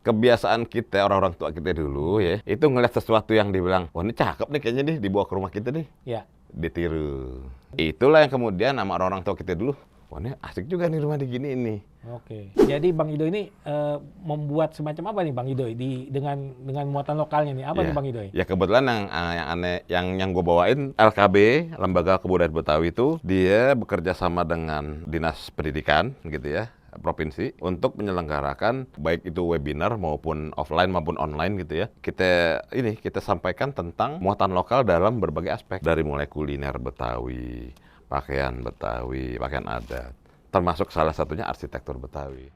kebiasaan kita, orang-orang tua kita dulu ya, itu ngeliat sesuatu yang dibilang, wah ini cakep nih kayaknya nih, dibawa ke rumah kita nih, Ya. ditiru. Itulah yang kemudian sama orang-orang tua kita dulu, wah ini asik juga nih rumah digini ini. Oke. Jadi Bang Ido ini membuat semacam apa nih Bang Ido dengan muatan lokalnya nih? Apa nih Bang Ido? Ya kebetulan yang aneh, yang gue bawain LKB, Lembaga Kebudayaan Betawi itu dia bekerja sama dengan Dinas Pendidikan gitu ya, provinsi untuk menyelenggarakan baik itu webinar maupun offline maupun online gitu ya. Kita sampaikan tentang muatan lokal dalam berbagai aspek, dari mulai kuliner Betawi, pakaian Betawi, pakaian adat, termasuk salah satunya arsitektur Betawi.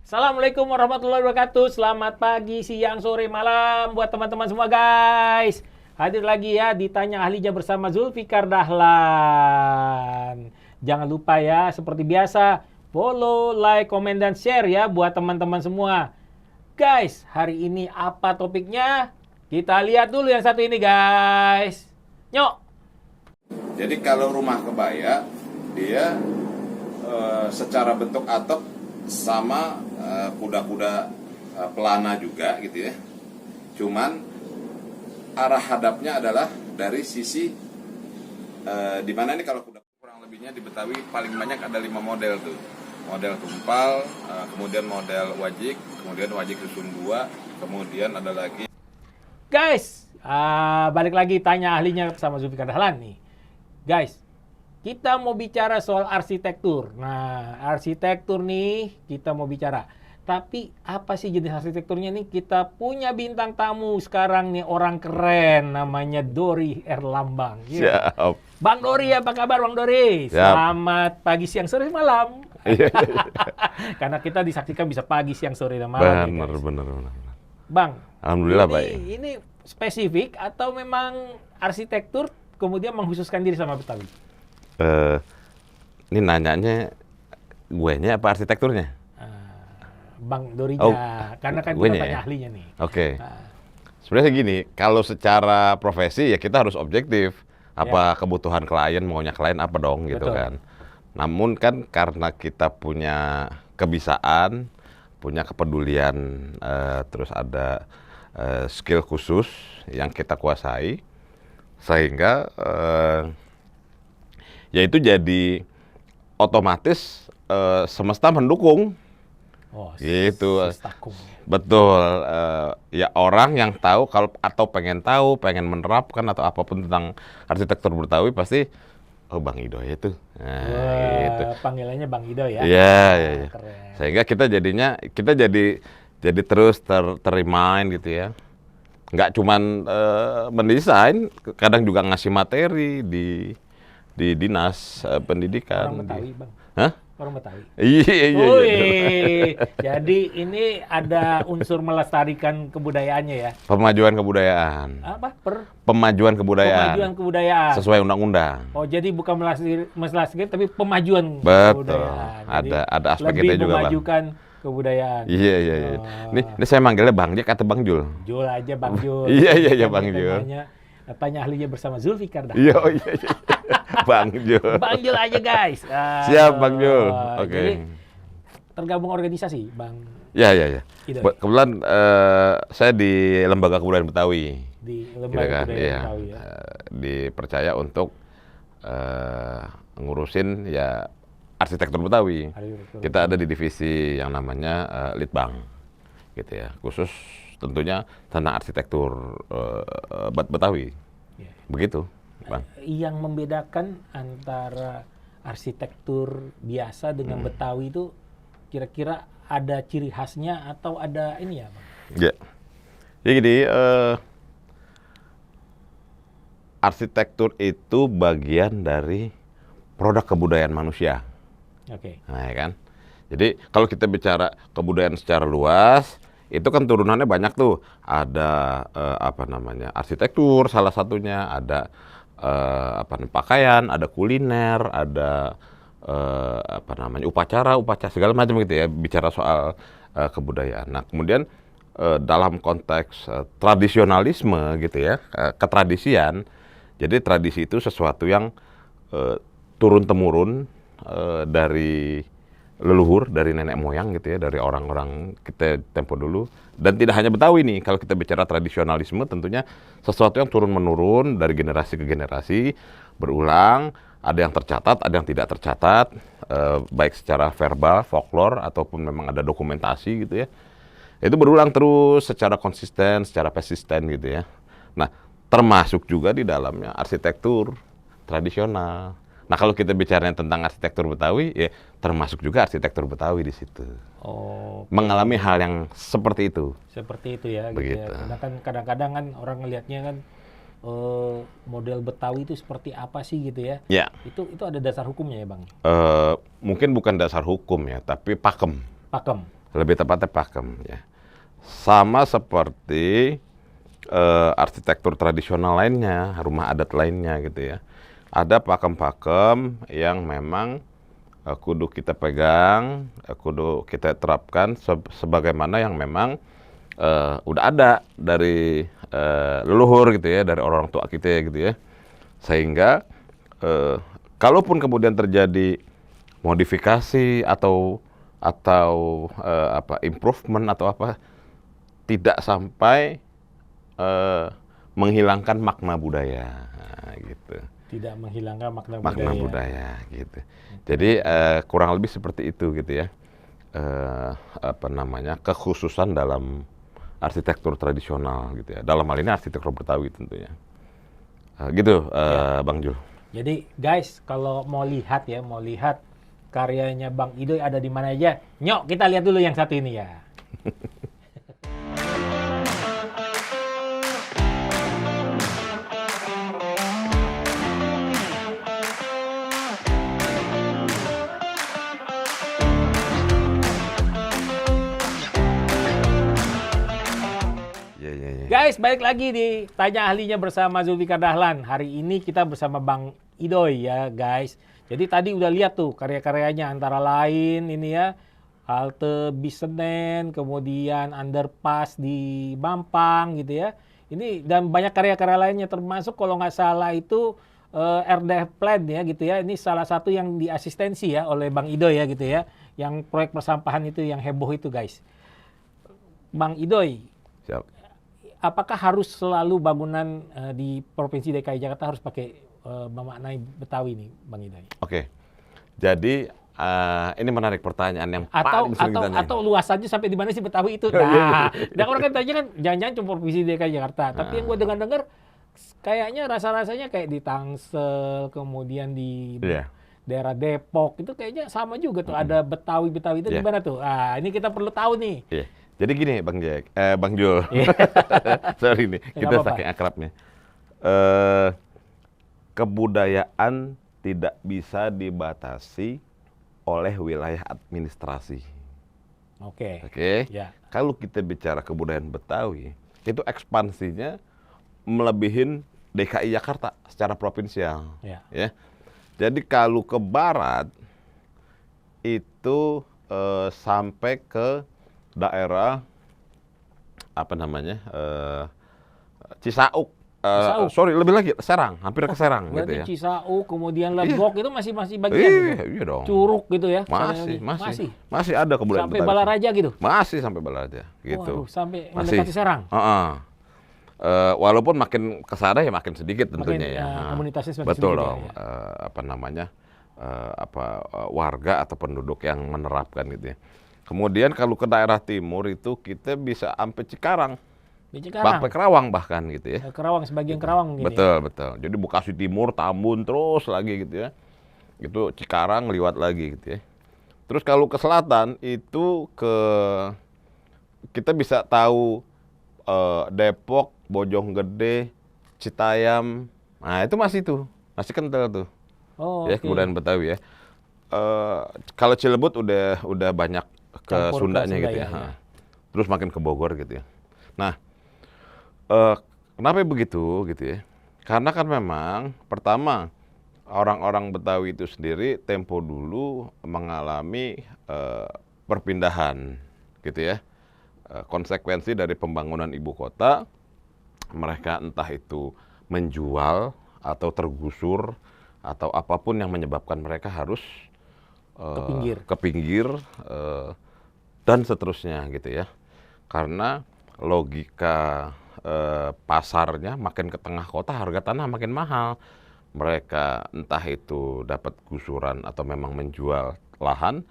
Assalamualaikum warahmatullahi wabarakatuh. Selamat pagi, siang, sore, malam buat teman-teman semua guys. Hadir lagi ya di Tanya Ahlinya bersama Zulfikar Dahlan. Jangan lupa ya, seperti biasa, follow, like, komen, dan share ya buat teman-teman semua. Guys, hari ini apa topiknya? Kita lihat dulu yang satu ini guys. Nyok. Jadi kalau rumah kebaya, dia secara bentuk atap sama kuda-kuda pelana juga gitu ya. Cuman arah hadapnya adalah dari sisi di mana ini kalau kuda kurang lebihnya di Betawi paling banyak ada 5 model tuh. Model tumpal, kemudian model wajik, kemudian wajik susun 2, kemudian ada lagi. Guys, balik lagi Tanya Ahlinya sama Zulfikar Dahlan nih. Guys, kita mau bicara soal arsitektur. Nah, arsitektur nih kita mau bicara. Tapi apa sih jenis arsitekturnya nih? Kita punya bintang tamu sekarang nih, orang keren namanya Dori Erlambang. Siap. Bang Dori, apa kabar Bang Dori? Siap. Selamat pagi, siang, sore, malam. Karena kita disaksikan bisa pagi, siang, sore, dan malam. Benar. Bang, Alhamdulillah baik. Ini spesifik atau memang arsitektur kemudian mengkhususkan diri sama Betawi? Ini nanyanya guenya apa arsitekturnya? Bang Dorinya, karena kan kita tanya ahlinya nih. Oke. Sebenarnya gini, kalau secara profesi ya kita harus objektif. Apa kebutuhan klien, maunya klien apa dong gitu kan. Namun kan karena kita punya kebisaan, punya kepedulian, terus ada skill khusus yang kita kuasai, sehingga ya itu jadi otomatis semesta mendukung. Oh, gitu. Sistakung. Betul. Ya orang yang tahu atau pengen menerapkan atau apapun tentang arsitektur Betawi pasti Bang Ido ya itu. Nah, gitu. Panggilannya Bang Ido ya. Iya. Keren. Sehingga kita jadi terus remind gitu ya. Nggak cuman mendesain, kadang juga ngasih materi di dinas pendidikan. Orang Betawi, Bang. Hah? Orang Betawi. Iya. Jadi ini ada unsur melestarikan kebudayaannya ya. Pemajuan kebudayaan. Apa? Pemajuan kebudayaan. Pemajuan kebudayaan. Sesuai undang-undang. Oh, jadi bukan melestarikan tapi pemajuan Betul. kebudayaan. Ada aspek lebih itu juga, Bang. memajukan kebudayaan. Iya. Ini saya manggilnya Bang Jack atau Bang Jul? Jul aja Bang Jul. Iya Bang Jul. Tanya ahlinya bersama Zulfikar Dahlan. Iya. Bang Jul. Bang Jul aja guys. Siap Bang Jul. Oke. Jadi tergabung organisasi Bang. Iya. Ido. Kebetulan saya di Lembaga Kebudayaan Betawi. Di Lembaga Kebudayaan Betawi ya. Dipercaya untuk ngurusin ya arsitektur Betawi. Kita ada di divisi yang namanya Litbang, gitu ya. Khusus tentunya tentang arsitektur Betawi. Begitu, Bang. Yang membedakan antara arsitektur biasa dengan Betawi itu kira-kira ada ciri khasnya atau ada ini ya, Bang? Ya. Jadi gini, arsitektur itu bagian dari produk kebudayaan manusia. Oke. Nah, ya kan? Jadi kalau kita bicara kebudayaan secara luas, itu kan turunannya banyak tuh. Ada arsitektur salah satunya, ada pakaian, ada kuliner, ada upacara segala macam gitu ya, bicara soal kebudayaan. Nah, kemudian dalam konteks tradisionalisme gitu ya, ketradisian. Jadi tradisi itu sesuatu yang turun temurun dari leluhur dari nenek moyang gitu ya, dari orang-orang kita tempo dulu. Dan tidak hanya Betawi nih, kalau kita bicara tradisionalisme tentunya sesuatu yang turun-menurun dari generasi ke generasi, berulang, ada yang tercatat, ada yang tidak tercatat, baik secara verbal, folklore, ataupun memang ada dokumentasi gitu ya. Itu berulang terus secara konsisten, secara persisten gitu ya. Nah, termasuk juga di dalamnya arsitektur tradisional. Nah, kalau kita bicara tentang arsitektur Betawi, ya termasuk juga arsitektur Betawi di situ. Oh, Mengalami hal yang seperti itu. seperti itu ya, gitu Begitu. ya. Karena kan kadang-kadang kan orang ngelihatnya kan model Betawi itu seperti apa sih gitu ya. Ya, Itu ada dasar hukumnya ya, Bang? mungkin bukan dasar hukum ya, tapi pakem. Pakem. Lebih tepatnya pakem ya. Sama seperti arsitektur tradisional lainnya, rumah adat lainnya gitu ya. Ada pakem-pakem yang memang kudu kita pegang, kudu kita terapkan sebagaimana yang memang udah ada dari leluhur gitu ya, dari orang tua kita gitu ya. Sehingga kalaupun kemudian terjadi modifikasi atau improvement atau apa, tidak sampai menghilangkan makna budaya gitu. Tidak menghilangkan makna budaya gitu. Jadi kurang lebih seperti itu gitu ya. Kekhususan dalam arsitektur tradisional gitu ya. Dalam hal ini arsitektur Betawi tentunya. Gitu Bang Jul. Jadi guys, kalau mau lihat karyanya Bang Idoy ada di mana aja, nyok kita lihat dulu yang satu ini ya. Guys, balik lagi di Tanya Ahlinya bersama Zulfikar Dahlan. Hari ini kita bersama Bang Idoy ya guys. Jadi tadi udah lihat tuh karya-karyanya, antara lain ini ya, halte bis Senen, kemudian underpass di Mampang gitu ya. Ini dan banyak karya-karya lainnya, termasuk kalau nggak salah itu RDF Plan ya gitu ya. Ini salah satu yang diasistensi ya oleh Bang Idoy ya gitu ya. Yang proyek persampahan itu yang heboh itu guys. Bang Idoy, Siap. apakah harus selalu bangunan di Provinsi DKI Jakarta harus pakai memaknai Betawi nih, Bang Idoy? Oke. Jadi ini menarik pertanyaan yang paling sering ditanyain. Atau luas aja sampai di mana sih Betawi itu? Nah, dan orang kan tanya kan jangan-jangan cuma Provinsi DKI Jakarta. Tapi yang gue dengar-dengar kayaknya rasanya kayak di Tangsel, kemudian di daerah Depok itu kayaknya sama juga tuh, ada Betawi itu di mana tuh? Ah, ini kita perlu tahu nih. Jadi gini Bang Jack, Bang Jul, sorry nih, kita saking akrabnya. Kebudayaan tidak bisa dibatasi oleh wilayah administrasi. Oke. Ya. Kalau kita bicara kebudayaan Betawi, itu ekspansinya melebihin DKI Jakarta secara provinsial. Ya. Jadi kalau ke barat itu sampai ke daerah Cisauk. Sorry, lebih lagi Serang, hampir ke Serang gitu ya. Cisauk, kemudian Lebok itu masih bagian iya dong. Curug gitu ya. Masih ada kebudayaan sampai Balaraja gitu. Masih sampai Balaraja gitu. Waduh, sampai mendekati Serang. Walaupun makin ke sana ya makin sedikit tentunya ya. Komunitasnya semakin betul sedikit. Dong. Warga atau penduduk yang menerapkan gitu ya. Kemudian kalau ke daerah timur itu kita bisa sampai Cikarang. Sampai Kerawang bahkan gitu ya. Kerawang, sebagian Kerawang gini. Betul. Jadi Bekasi Timur, Tambun terus lagi gitu ya. Itu Cikarang liwat lagi gitu ya. Terus kalau ke selatan itu kita bisa tahu Depok, Bojonggede, Citayam. Nah, itu masih kental tuh. Kebudayaan Betawi ya. Kalau Cilebut udah banyak ke Sundanya gitu ya. Terus makin ke Bogor gitu ya. Nah, kenapa begitu gitu ya? Karena kan memang pertama orang-orang Betawi itu sendiri tempo dulu mengalami perpindahan gitu ya. Konsekuensi dari pembangunan ibu kota, mereka entah itu menjual atau tergusur atau apapun yang menyebabkan mereka harus Ke pinggir. Dan seterusnya gitu ya. Karena logika pasarnya makin ke tengah kota harga tanah makin mahal. Mereka entah itu dapat gusuran atau memang menjual lahan,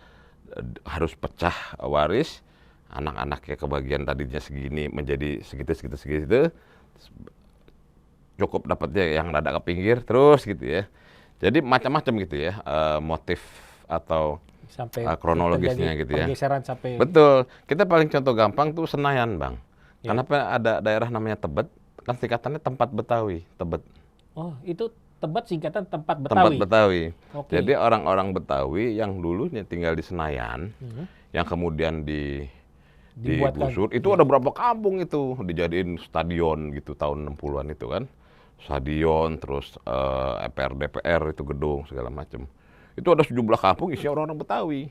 harus pecah waris, anak-anaknya kebagian tadinya segini menjadi segitu, cukup dapatnya yang rada ke pinggir terus gitu ya. Jadi macam-macam gitu ya motif atau Sampai kronologisnya terjadi gitu ya. pergeseran sampai Betul. Kita paling contoh gampang tuh Senayan, Bang. Ya. Kenapa ada daerah namanya Tebet? Kan singkatannya tempat Betawi, Tebet. Oh, itu Tebet singkatan tempat Betawi. Tempat Betawi. Oke. Jadi orang-orang Betawi yang dulunya tinggal di Senayan, yang kemudian Dibuatkan. digusur, itu ada berapa kampung itu dijadiin stadion gitu tahun 60-an itu kan. Stadion, terus MPR, DPR itu gedung segala macam. Itu ada sejumlah kampung isinya orang-orang Betawi.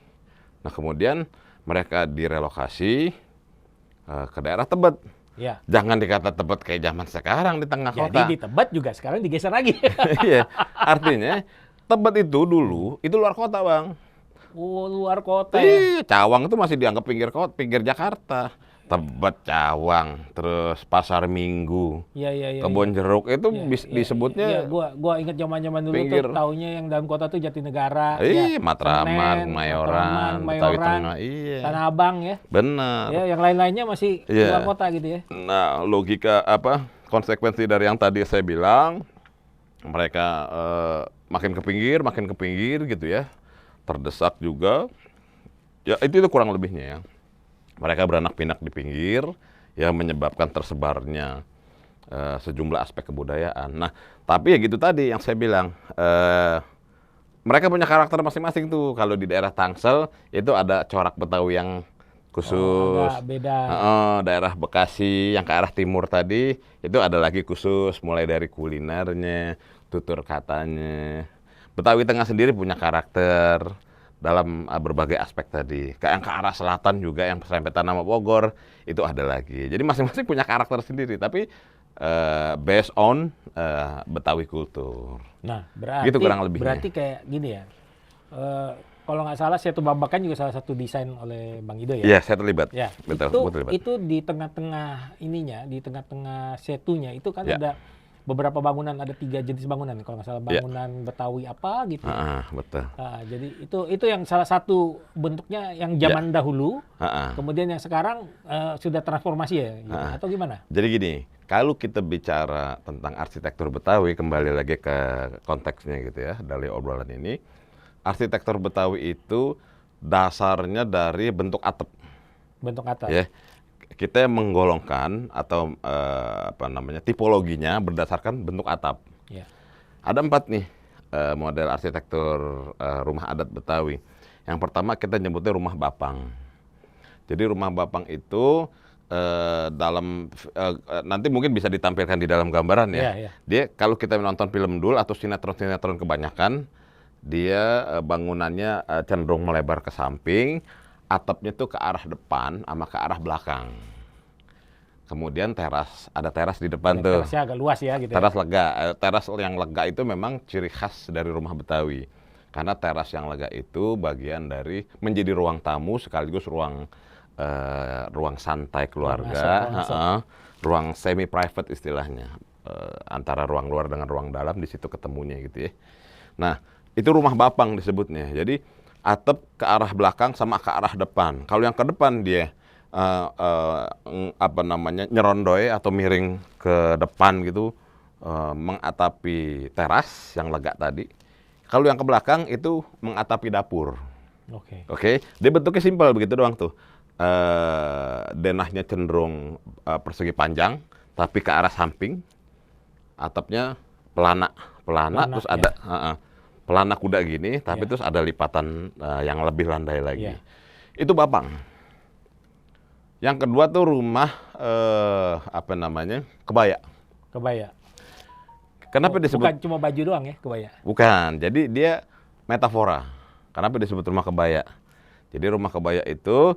Nah kemudian mereka direlokasi ke daerah Tebet. Ya. Jangan dikata Tebet kayak zaman sekarang di tengah Jadi kota. di Tebet juga sekarang digeser lagi. Iya, artinya Tebet itu dulu itu luar kota, Bang. Oh, luar kota ya. Cawang itu masih dianggap pinggir kota, pinggir Jakarta. Tebet, Cawang, terus Pasar Minggu, Iya. Kebon Jeruk itu disebutnya Gua ingat zaman-zaman dulu pinggir. tuh taunya yang dalam kota tuh Jatinegara, Matraman, Senen, Mayoran, Betawi Tengah, iya. Tanah Abang ya. Benar. Ya, yang lain-lainnya masih Iya. luar kota gitu ya. Nah, logika konsekuensi dari yang tadi saya bilang, mereka makin ke pinggir gitu ya. Terdesak juga. Ya, itu kurang lebihnya ya. Mereka beranak pinak di pinggir, yang menyebabkan tersebarnya sejumlah aspek kebudayaan. Nah, tapi ya gitu tadi yang saya bilang, mereka punya karakter masing-masing tuh. Kalau di daerah Tangsel itu ada corak Betawi yang khusus. Agak beda. Daerah Bekasi yang ke arah timur tadi itu ada lagi khusus, mulai dari kulinernya, tutur katanya. Betawi Tengah sendiri punya karakter dalam berbagai aspek tadi. Kayak yang ke arah selatan juga yang serempetan nama Bogor itu ada lagi. Jadi masing-masing punya karakter sendiri, tapi based on Betawi kultur. Nah, berarti Gitu kurang lebihnya. berarti kayak gini ya. Kalau nggak salah Setu Babakan juga salah satu desain oleh Bang Ido ya. Iya, saya terlibat. Ya, Betul, itu, terlibat. itu di tengah-tengah ininya, di tengah-tengah setunya itu kan Ya. ada beberapa bangunan, ada 3 jenis bangunan kalau nggak salah, Ya. bangunan Betawi apa gitu. Betul. Nah, jadi itu yang salah satu bentuknya yang zaman dahulu, kemudian yang sekarang sudah transformasi ya, gitu. Atau gimana? Jadi gini, kalau kita bicara tentang arsitektur Betawi, kembali lagi ke konteksnya gitu ya, dari obrolan ini, arsitektur Betawi itu dasarnya dari bentuk atap. Bentuk atap. Ya, kita menggolongkan atau tipologinya berdasarkan bentuk atap. Ya. Ada 4 nih model arsitektur rumah adat Betawi. Yang pertama kita nyebutnya rumah bapang. Jadi rumah bapang itu nanti mungkin bisa ditampilkan di dalam gambaran ya. Iya. Dia kalau kita menonton film dul atau sinetron-sinetron kebanyakan, dia bangunannya cenderung melebar ke samping, atapnya tuh ke arah depan sama ke arah belakang. Kemudian ada teras di depan tuh. Terasnya agak luas ya gitu. Teras lega. Teras yang lega itu memang ciri khas dari rumah Betawi. Karena teras yang lega itu bagian dari menjadi ruang tamu sekaligus ruang santai keluarga, ruang semi private istilahnya, antara ruang luar dengan ruang dalam di situ ketemunya gitu ya. Nah, itu rumah bapang disebutnya. Jadi atap ke arah belakang sama ke arah depan. Kalau yang ke depan dia nyerondoy atau miring ke depan gitu, mengatapi teras yang lega tadi. Kalau yang ke belakang itu mengatapi dapur. Oke. Dia bentuknya simpel begitu doang tuh. Denahnya cenderung persegi panjang, tapi ke arah samping. Atapnya pelana terus ya. ada pelana kuda gini, tapi terus ada lipatan yang lebih landai lagi. Itu bapang. Yang kedua tuh rumah kebaya. Kebaya. Kenapa disebut? Bukan cuma baju doang ya, kebaya. Bukan. Jadi dia metafora. Kenapa disebut rumah kebaya? Jadi rumah kebaya itu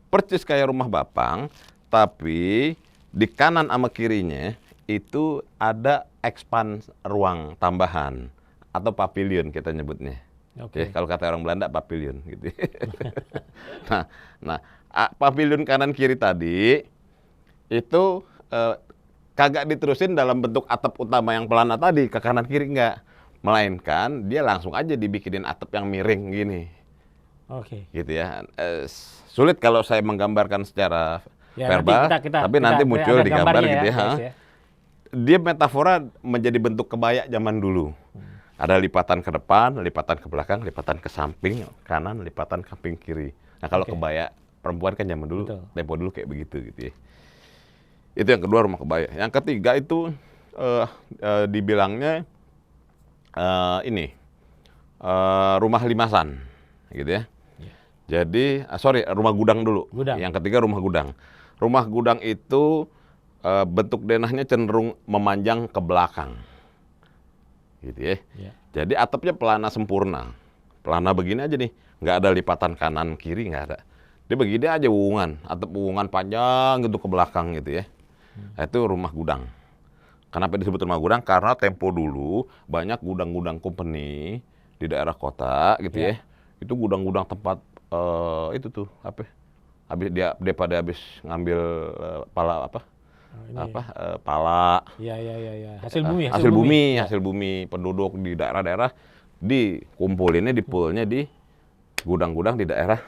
persis kayak rumah bapang, tapi di kanan sama kirinya itu ada expand ruang tambahan atau pavilion kita nyebutnya. Oke. Kalau kata orang Belanda pavilion gitu. nah, pavilion kanan kiri tadi itu kagak diterusin dalam bentuk atap utama yang pelana tadi ke kanan kiri enggak, melainkan dia langsung aja dibikinin atap yang miring gini. Oke. Gitu ya. Sulit kalau saya menggambarkan secara Ya, verbal, tapi nanti muncul ada di gambar gambarnya gitu ya. guys, ya. Dia metafora menjadi bentuk kebaya zaman dulu. Ada lipatan ke depan, lipatan ke belakang, lipatan ke samping kanan, lipatan ke samping kiri. Nah kalau Oke. kebaya perempuan kan zaman dulu, Betul. tempo dulu kayak begitu gitu ya. Itu yang kedua, rumah kebaya. Yang ketiga itu dibilangnya rumah limasan, gitu ya. Jadi, rumah gudang dulu. Gudang. Yang ketiga rumah gudang. Rumah gudang itu bentuk denahnya cenderung memanjang ke belakang, gitu ya. Ya. Jadi atapnya pelana sempurna. Pelana begini aja nih, nggak ada lipatan kanan kiri, nggak ada. Dia begini aja uwungan, atap uwungan panjang gitu ke belakang gitu ya. Nah, itu rumah gudang. Kenapa disebut rumah gudang? Karena tempo dulu banyak gudang-gudang company di daerah kota gitu ya. Itu gudang-gudang tempat itu tuh apa? Habis dia pada habis ngambil pala apa? Pala. Ya. Hasil bumi, Hasil bumi penduduk di daerah-daerah dikumpulinnya di poolnya di gudang-gudang di daerah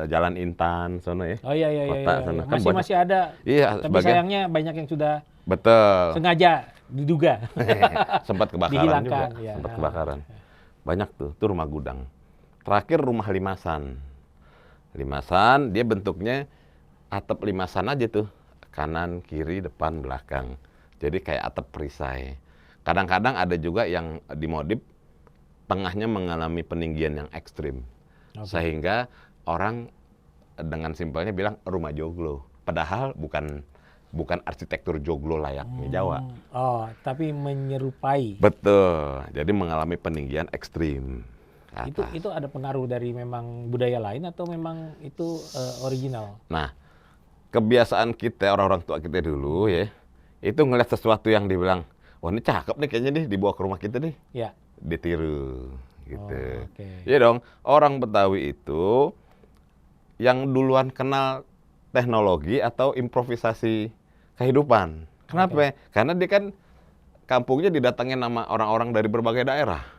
Jalan Intan sana ya. Oh iya. Kota sana. Kan Masih ada. Iya, Tapi sayangnya banyak yang sudah betul. sengaja diduga. Sempat kebakaran Dihilangkan, juga. ya. Sempat kebakaran. Banyak tuh rumah gudang. Terakhir rumah limasan. Limasan dia bentuknya atap limasan aja tuh. Kanan, kiri, depan, belakang. Jadi kayak atap perisai. Kadang-kadang ada juga yang dimodif tengahnya mengalami peninggian yang ekstrim. Sehingga orang dengan simpelnya bilang rumah joglo. Padahal bukan arsitektur joglo layaknya Jawa. Oh, tapi menyerupai. Betul. Jadi mengalami peninggian ekstrim. Itu ada pengaruh dari memang budaya lain atau memang itu original? Nah, kebiasaan kita, orang-orang tua kita dulu ya, itu ngeliat sesuatu yang dibilang, wah ini cakep nih kayaknya nih, dibawa ke rumah kita nih. Ya. Ditiru gitu. Oh, oke. Iya dong, orang Betawi itu yang duluan kenal teknologi atau improvisasi kehidupan. Kenapa? Karena dia kan kampungnya didatangin sama orang-orang dari berbagai daerah.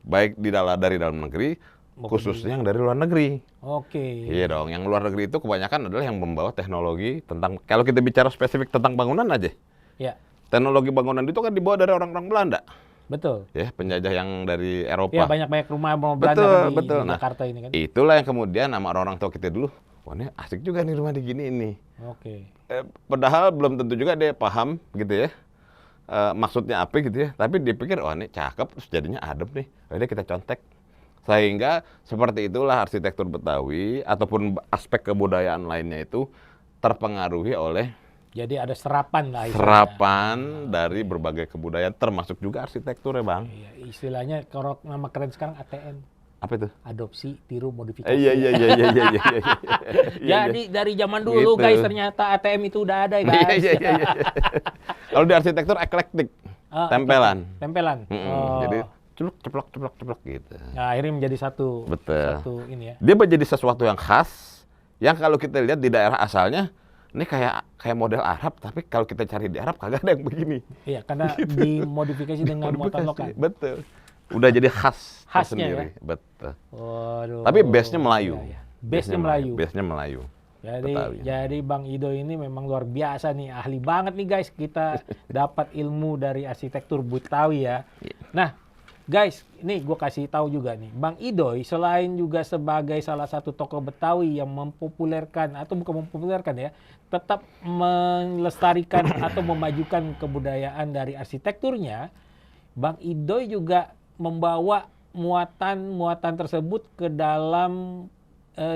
Baik dari dalam negeri, khususnya yang dari luar negeri. Oke. Iya dong, yang luar negeri itu kebanyakan adalah yang membawa teknologi tentang, kalau kita bicara spesifik tentang bangunan aja. Ya. Teknologi bangunan itu kan dibawa dari orang-orang Belanda. Betul. Ya, penjajah yang dari Eropa. Ya, banyak rumah Belanda di Nah, Jakarta ini kan. Itulah yang kemudian sama orang-orang tua kita dulu, wah ini asik juga nih rumah digini ini. Oke. Padahal belum tentu juga dia paham gitu ya. Maksudnya apa gitu ya. Tapi dia pikir, wah ini cakep, terus jadinya adem nih. Jadi kita contek. Sehingga seperti itulah arsitektur Betawi ataupun aspek kebudayaan lainnya itu terpengaruhi oleh Jadi ada serapan lah istilahnya. serapan dari berbagai kebudayaan, termasuk juga arsitektur ya Bang. Iya, istilahnya kalau nama keren sekarang ATM. Apa itu? Adopsi, tiru, modifikasi. Iya. Jadi dari zaman dulu Gitu. guys ternyata ATM itu udah ada guys. Iya. Kalau di arsitektur eklektik, tempelan. Tempelan. Jadi ceplok gitu. Nah, akhirnya menjadi satu Betul. satu ini ya. Dia menjadi sesuatu yang khas, yang kalau kita lihat di daerah asalnya, ini kayak model Arab, tapi kalau kita cari di Arab kagak ada yang begini. Iya, karena dimodifikasi dengan muatan lokal. Betul. Udah jadi khasnya Khasnya sendiri. Betul. Waduh. Tapi base-nya Melayu. Iya. Base-nya Melayu. Base-nya Melayu. Betawi. Jadi Bang Ido ini memang luar biasa nih, ahli banget nih guys. Kita dapat ilmu dari arsitektur Betawi ya. Nah, guys, ini gue kasih tahu juga nih, Bang Idoy selain juga sebagai salah satu tokoh Betawi yang mempopulerkan atau bukan mempopulerkan ya, tetap melestarikan atau memajukan kebudayaan dari arsitekturnya, Bang Idoy juga membawa muatan tersebut ke dalam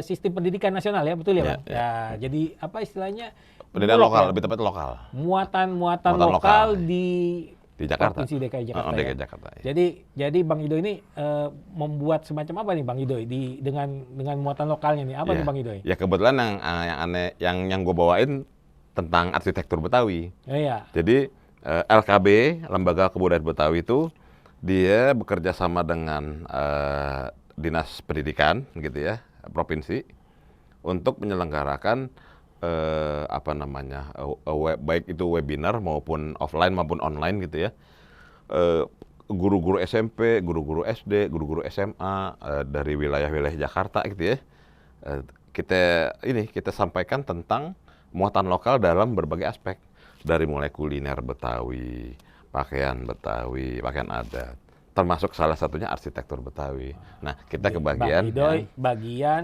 sistem pendidikan nasional ya, betul ya Bang? Ya, jadi apa istilahnya? Pendidikan lokal, ya? lebih tepat lokal. Muatan lokal di Jakarta. Provinsi DKI Jakarta. DKI ya. Jakarta. Ya. Jadi Bang Ido ini membuat semacam apa nih Bang Ido dengan muatan lokalnya nih? Apa nih Bang Ido? Ya kebetulan yang aneh yang gue bawain tentang arsitektur Betawi. Iya. Jadi LKB, Lembaga Kebudayaan Betawi itu dia bekerja sama dengan dinas pendidikan gitu ya, provinsi untuk menyelenggarakan baik itu webinar maupun offline maupun online gitu ya. Guru-guru SMP, guru-guru SD, guru-guru SMA dari wilayah-wilayah Jakarta gitu ya. Kita sampaikan tentang muatan lokal dalam berbagai aspek, dari mulai kuliner Betawi, pakaian Betawi, pakaian adat, termasuk salah satunya arsitektur Betawi. Nah, kita ke bagian Bang Idoy, bagian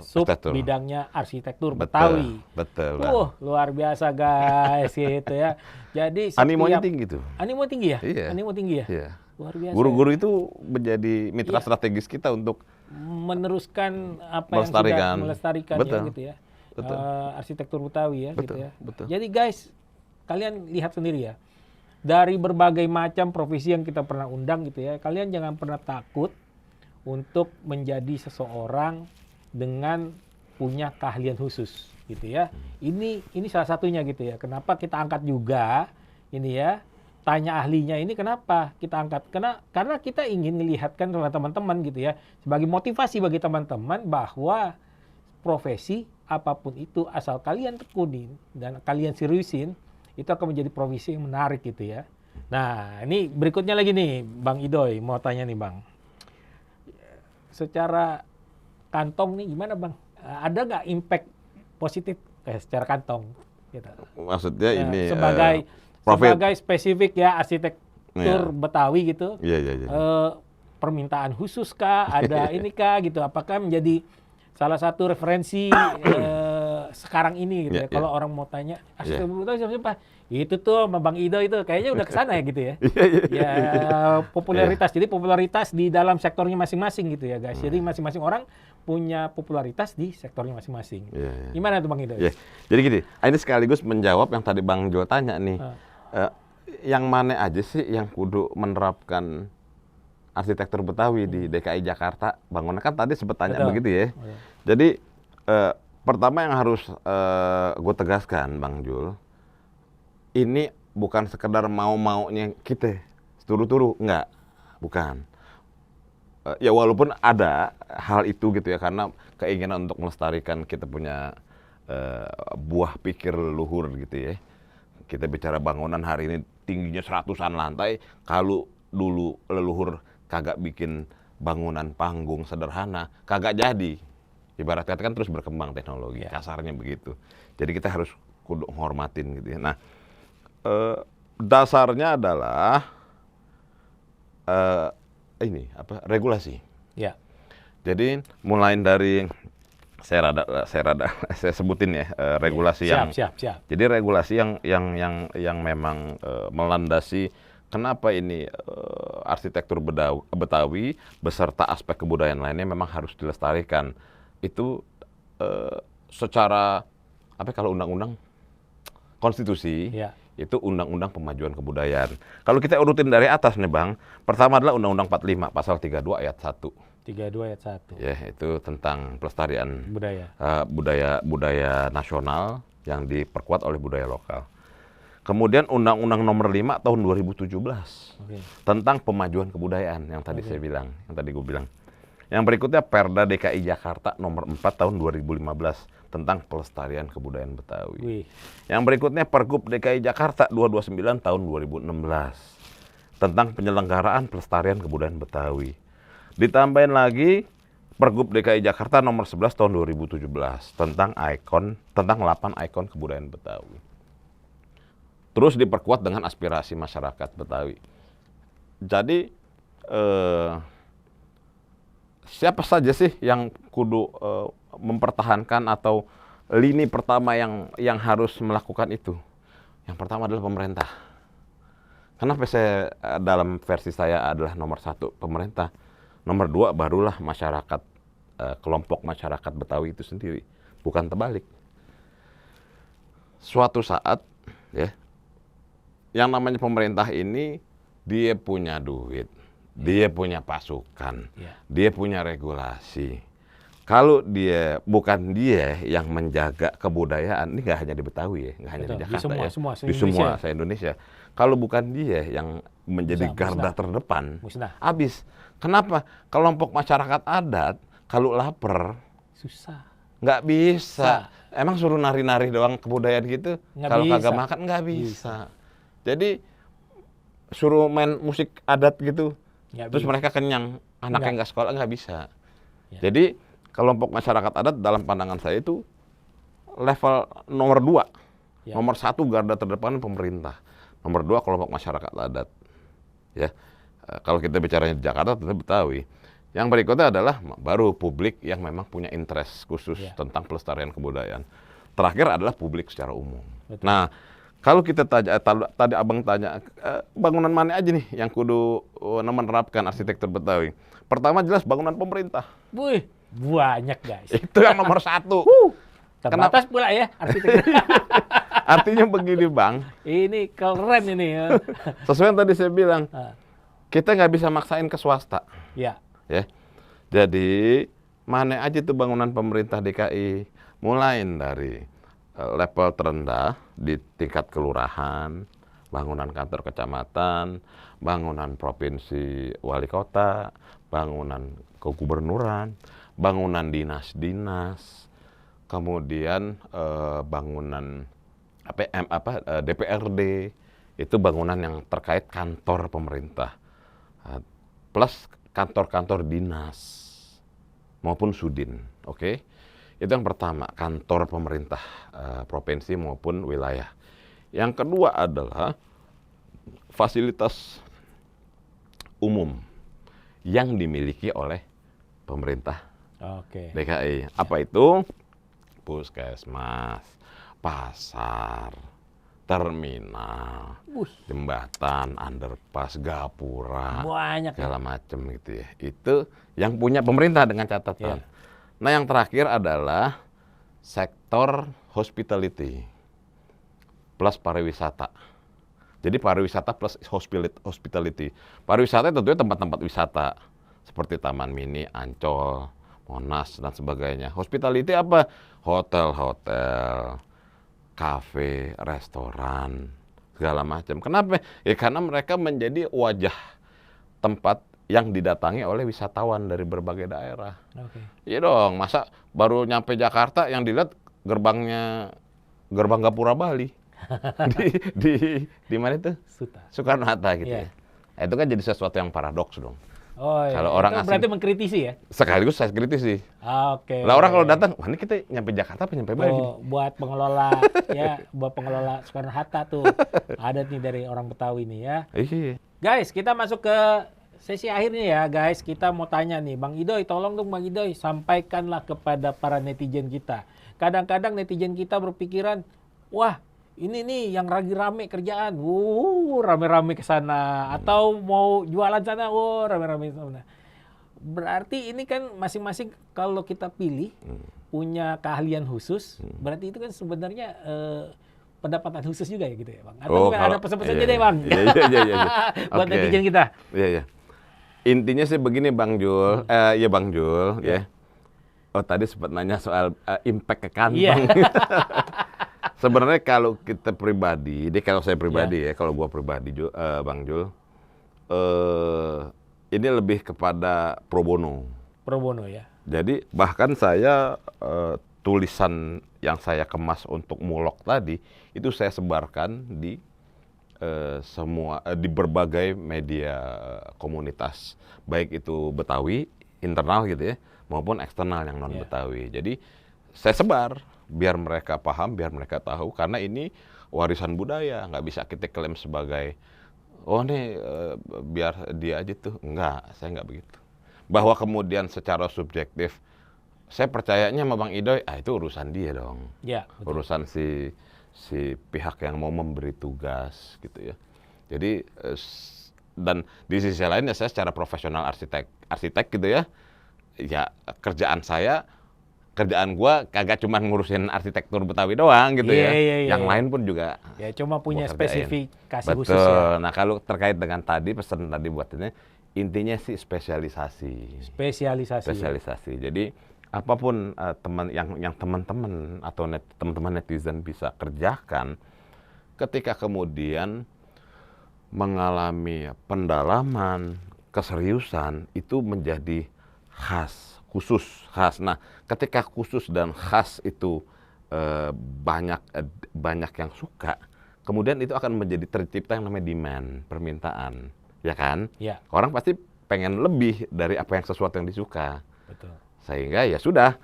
sub arsitektur. bidangnya arsitektur Betul, Betawi. betul, Bang. Luar biasa guys gitu ya. Jadi Animonya tinggi tuh. Animo tinggi ya? Iya. Animo tinggi ya? Iya. Luar biasa. Guru-guru itu menjadi mitra Iya. strategis kita untuk meneruskan apa yang Melestarikan. sudah melestarikan Betul. ya gitu ya. Betul. Arsitektur Betawi ya gitu Betul, ya. betul. Jadi guys, kalian lihat sendiri ya. Dari berbagai macam profesi yang kita pernah undang gitu ya, kalian jangan pernah takut untuk menjadi seseorang dengan punya keahlian khusus gitu ya. Ini salah satunya gitu ya. Kenapa kita angkat juga ini ya? Tanya ahlinya ini kenapa kita angkat? Karena kita ingin melihatkan kepada teman-teman gitu ya, sebagai motivasi bagi teman-teman bahwa profesi apapun itu asal kalian tekunin dan kalian seriusin, itu akan menjadi profesi yang menarik gitu ya. Nah, ini berikutnya lagi nih, Bang Idoy, mau tanya nih Bang. Secara kantong nih gimana Bang? Ada nggak impact positif secara kantong? Gitu. maksudnya ini Sebagai spesifik ya arsitektur Iya. Betawi gitu. Iya. Permintaan khusus kah? Ada ini kah gitu? Apakah menjadi salah satu referensi sekarang ini gitu ya? Iya, Kalau orang mau tanya arsitektur Betawi siapa? Itu tuh sama Bang Ido itu kayaknya udah kesana ya gitu ya. Ya popularitas. Jadi popularitas di dalam sektornya masing-masing gitu ya guys. Jadi masing-masing orang punya popularitas di sektornya masing-masing. Iya. Gimana tuh Bang Ido? Ya, jadi gini, ini sekaligus menjawab yang tadi Bang Jo tanya nih. Yang mana aja sih yang kudu menerapkan arsitektur Betawi di DKI Jakarta? Bangunan kan tadi sempat tanya Betul. begitu ya. Oh, ya. Jadi pertama yang harus gue tegaskan Bang Jul, ini bukan sekedar mau-maunya kita, turu-turu, enggak, bukan. Ya walaupun ada hal itu gitu ya, karena keinginan untuk melestarikan kita punya buah pikir leluhur gitu ya. Kita bicara bangunan hari ini tingginya 100-an lantai, kalau dulu leluhur kagak bikin bangunan panggung sederhana, kagak jadi. Ibarat kata kan terus berkembang teknologi, kasarnya begitu. Jadi kita harus kudu menghormatin gitu ya. Nah, dasarnya adalah regulasi. Ya. Jadi mulai dari saya sebutin ya regulasi yang Siap. jadi regulasi yang memang melandasi kenapa ini arsitektur Betawi beserta aspek kebudayaan lainnya memang harus dilestarikan. Itu secara kalau undang-undang konstitusi itu undang-undang pemajuan kebudayaan. Kalau kita urutin dari atas nih Bang, pertama adalah Undang-Undang 45 pasal 32 ayat 1. 32 ayat 1. Ya, itu tentang pelestarian Budaya. budaya nasional yang diperkuat oleh budaya lokal. Kemudian Undang-Undang Nomor 5 tahun 2017 tentang pemajuan kebudayaan yang tadi saya bilang, yang tadi gue bilang. Yang berikutnya Perda DKI Jakarta Nomor 4 tahun 2015 tentang pelestarian kebudayaan Betawi. Yang berikutnya Pergub DKI Jakarta 229 tahun 2016 tentang penyelenggaraan pelestarian kebudayaan Betawi. Ditambahin lagi Pergub DKI Jakarta Nomor 11 tahun 2017 tentang 8 ikon kebudayaan Betawi. Terus diperkuat dengan aspirasi masyarakat Betawi. Jadi siapa saja sih yang kudu mempertahankan atau lini pertama yang harus melakukan itu? Yang pertama adalah pemerintah. Kenapa saya dalam versi saya adalah nomor 1 pemerintah, nomor 2 barulah masyarakat, kelompok masyarakat Betawi itu sendiri, bukan terbalik. Suatu saat ya, yang namanya pemerintah ini dia punya duit, dia punya pasukan, dia punya regulasi. Kalau bukan dia yang menjaga kebudayaan, ini nggak hanya di Betawi ya, nggak hanya di Jakarta, di semua se-Indonesia. Kalau bukan dia yang menjadi Musnah, garda musnah. terdepan, Musnah. habis. Kenapa? Kelompok masyarakat adat kalau lapar Susah. nggak bisa. Emang suruh nari-nari doang kebudayaan gitu? Nggak Kalau kagak bisa. makan nggak bisa. Jadi suruh main musik adat gitu, Nggak terus bisa. mereka kenyang, anaknya nggak sekolah nggak bisa. Ya. Jadi kelompok masyarakat adat dalam pandangan saya itu level nomor 2. Ya. Nomor 1 garda terdepan pemerintah. Nomor 2 kelompok masyarakat adat. Ya, kalau kita bicaranya di Jakarta tentu Betawi. Yang berikutnya adalah baru publik yang memang punya interest khusus Ya. tentang pelestarian kebudayaan. Terakhir adalah publik secara umum. Betul. Nah, kalau kita tadi abang tanya, bangunan mana aja nih yang kudu menerapkan arsitektur Betawi? Pertama jelas bangunan pemerintah. Wih, banyak guys. Itu yang nomor 1. Terbatas pula ya arsitektur. Artinya begini bang, Ini keren ini ya. sesuai yang tadi saya bilang, Ah, kita nggak bisa maksain ke swasta. ya. Ya, jadi mana aja tuh bangunan pemerintah DKI, mulai dari level terendah di tingkat kelurahan, bangunan kantor kecamatan, bangunan provinsi wali kota, bangunan kegubernuran, bangunan dinas-dinas, kemudian bangunan DPRD, itu bangunan yang terkait kantor pemerintah, plus kantor-kantor dinas maupun sudin, oke? Itu yang pertama, kantor pemerintah provinsi maupun wilayah. Yang kedua adalah fasilitas umum yang dimiliki oleh pemerintah Oke. DKI. Apa itu? Puskesmas, pasar, terminal, jembatan, underpass, gapura, Banyak ya. segala macam gitu ya. Itu yang punya pemerintah dengan catatan. Ya. Nah, yang terakhir adalah sektor hospitality plus pariwisata. Jadi pariwisata plus hospitality. Pariwisata tentunya tempat-tempat wisata seperti Taman Mini, Ancol, Monas dan sebagainya. Hospitality apa? Hotel-hotel, kafe, restoran, segala macam. Kenapa? Ya karena mereka menjadi wajah tempat yang didatangi oleh wisatawan dari berbagai daerah. Oke. Iya dong, masa baru nyampe Jakarta yang dilihat gerbang Gapura Bali. di mana itu? Soekarno-Hatta gitu Iya. ya. Nah, itu kan jadi sesuatu yang paradoks dong. Oh, iya. Kalau orang Itu asing- berarti mengkritisi ya? Sekaligus saya kritisi. Oke. Lah orang kalau datang, wah ini kita nyampe Jakarta apa nyampe Bali? Tuh, buat pengelola ya, buat pengelola Soekarno Hatta tuh ada nih dari orang Betawi nih ya. Iya. Guys, kita masuk ke sesi akhirnya ya guys. Kita mau tanya nih, Bang Idoy, tolong dong Bang Idoy, sampaikanlah kepada para netizen kita. Kadang-kadang netizen kita berpikiran, wah ini nih yang lagi rame kerjaan, rame-rame ke sana. Atau mau jualan sana, rame-rame ke sana. Berarti ini kan masing-masing kalau kita pilih punya keahlian khusus, berarti itu kan sebenarnya pendapatan khusus juga ya gitu ya Bang? Atau ada kalau- pesan-pesan iya, aja deh iya. Bang? Iya. Buat Oke. netizen kita. Iya, iya. Intinya sih begini Bang Jul, ya Bang Jul, ya. Oh tadi sempat nanya soal impact ke kantong. Iya. Sebenarnya kalau kita pribadi, kalau saya pribadi ya, kalau gua pribadi Bang Jul, ini lebih kepada pro bono. Pro bono ya. Jadi bahkan saya tulisan yang saya kemas untuk mulok tadi itu saya sebarkan di di berbagai media komunitas, baik itu Betawi internal gitu ya, maupun eksternal yang non Betawi. Jadi saya sebar biar mereka paham, biar mereka tahu karena ini warisan budaya, nggak bisa kita klaim sebagai oh nih biar dia aja tuh, enggak, saya nggak begitu. Bahwa kemudian secara subjektif saya percayanya sama Bang Idoy, itu urusan dia dong. Ya, betul. Urusan si pihak yang mau memberi tugas gitu ya. Jadi dan di sisi lain ya saya secara profesional arsitek gitu ya. Ya kerjaan gua kagak cuma ngurusin arsitektur Betawi doang gitu ya. Iya. Yang lain pun juga Ya cuma punya gua kerjain. spesifikasi Betul. khusus ya. Nah, kalau terkait dengan tadi pesan tadi buat ini intinya sih spesialisasi. Spesialisasi. Jadi apapun yang teman-teman atau teman-teman netizen bisa kerjakan ketika kemudian mengalami pendalaman, keseriusan itu menjadi khas, khusus, khas. Nah, ketika khusus dan khas itu banyak yang suka, kemudian itu akan menjadi tercipta yang namanya demand, permintaan, ya kan? Ya, Orang pasti pengen lebih dari apa yang sesuatu yang disuka. betul. Sehingga ya sudah,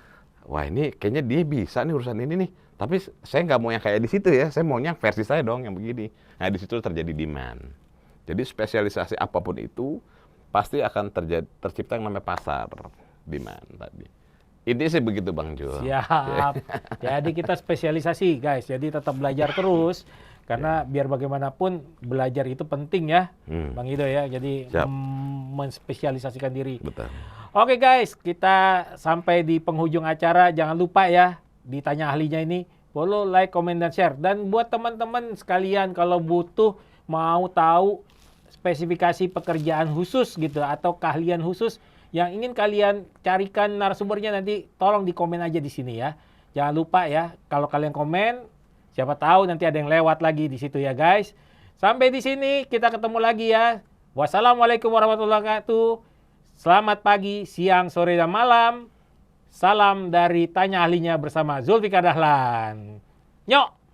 wah ini kayaknya dia bisa nih urusan ini nih. Tapi saya nggak mau yang kayak di situ ya, saya maunya versi saya dong yang begini. Nah di situ terjadi demand. Jadi spesialisasi apapun itu pasti akan tercipta yang namanya pasar, demand tadi. Intinya sih begitu Bang Jul. Siap. Jadi kita spesialisasi guys, jadi tetap belajar terus. Karena biar bagaimanapun belajar itu penting ya, Bang Ido ya. Jadi Siap. menspesialisasikan diri. Betul. Oke guys, kita sampai di penghujung acara. Jangan lupa ya, ditanya ahlinya ini, follow, like, comment, dan share. Dan buat teman-teman sekalian kalau butuh mau tahu spesifikasi pekerjaan khusus gitu atau keahlian khusus yang ingin kalian carikan narasumbernya, nanti tolong di komen aja di sini ya. Jangan lupa ya, kalau kalian komen, siapa tahu nanti ada yang lewat lagi di situ ya guys. Sampai di sini kita ketemu lagi ya. Wassalamualaikum warahmatullahi wabarakatuh. Selamat pagi, siang, sore, dan malam. Salam dari Tanya Ahlinya bersama Zulfikar Dahlan. Nyok!